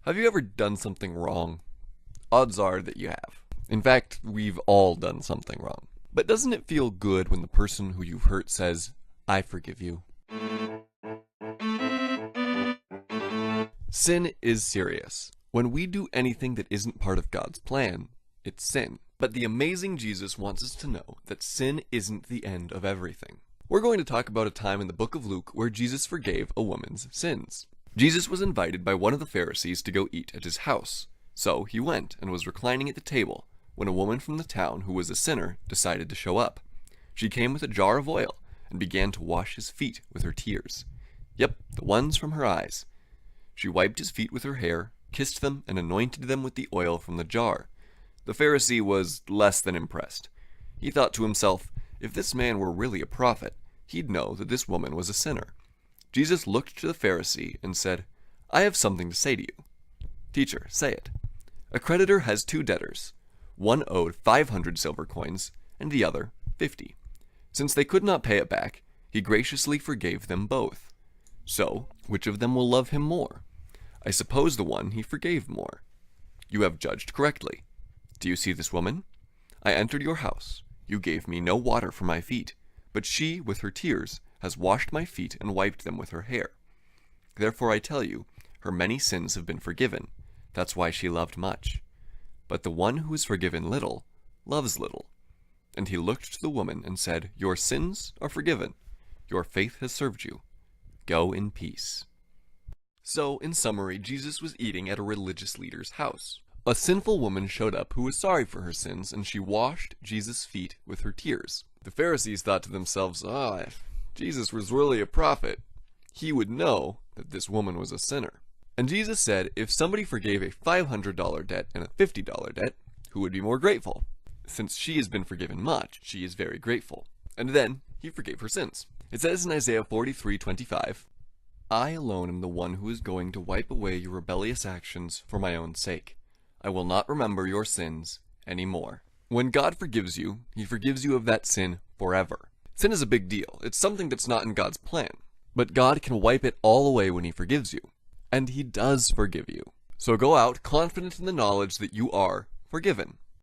Have you ever done something wrong? Odds are that you have. In fact, we've all done something wrong. But doesn't it feel good when the person who you've hurt says, "I forgive you"? Sin is serious. When we do anything that isn't part of God's plan, it's sin. But the amazing Jesus wants us to know that sin isn't the end of everything. We're going to talk about a time in the book of Luke where Jesus forgave a woman's sins. Jesus was invited by one of the Pharisees to go eat at his house. So he went and was reclining at the table when a woman from the town who was a sinner decided to show up. She came with a jar of oil and began to wash his feet with her tears. Yep, the ones from her eyes. She wiped his feet with her hair, kissed them, and anointed them with the oil from the jar. The Pharisee was less than impressed. He thought to himself, if this man were really a prophet, he'd know that this woman was a sinner. Jesus looked to the Pharisee and said, "I have something to say to you." "Teacher, say it." "A creditor has two debtors. One owed 500 silver coins, and the other 50. Since they could not pay it back, he graciously forgave them both. So, which of them will love him more? I suppose the one he forgave more. You have judged correctly. Do you see this woman? I entered your house. You gave me no water for my feet, but she, with her tears, has washed my feet and wiped them with her hair. Therefore I tell you, her many sins have been forgiven. That's why she loved much. But the one who is forgiven little, loves little." And he looked to the woman and said, "Your sins are forgiven. Your faith has served you. Go in peace." So, in summary, Jesus was eating at a religious leader's house. A sinful woman showed up who was sorry for her sins, and she washed Jesus' feet with her tears. The Pharisees thought to themselves, if Jesus was really a prophet, he would know that this woman was a sinner. And Jesus said, if somebody forgave a $500 debt and a $50 debt, who would be more grateful? Since she has been forgiven much, she is very grateful. And then he forgave her sins. It says in Isaiah 43:25, "I alone am the one who is going to wipe away your rebellious actions for my own sake. I will not remember your sins anymore." When God forgives you, he forgives you of that sin forever. Sin is a big deal. It's something that's not in God's plan. But God can wipe it all away when he forgives you. And he does forgive you. So go out confident in the knowledge that you are forgiven.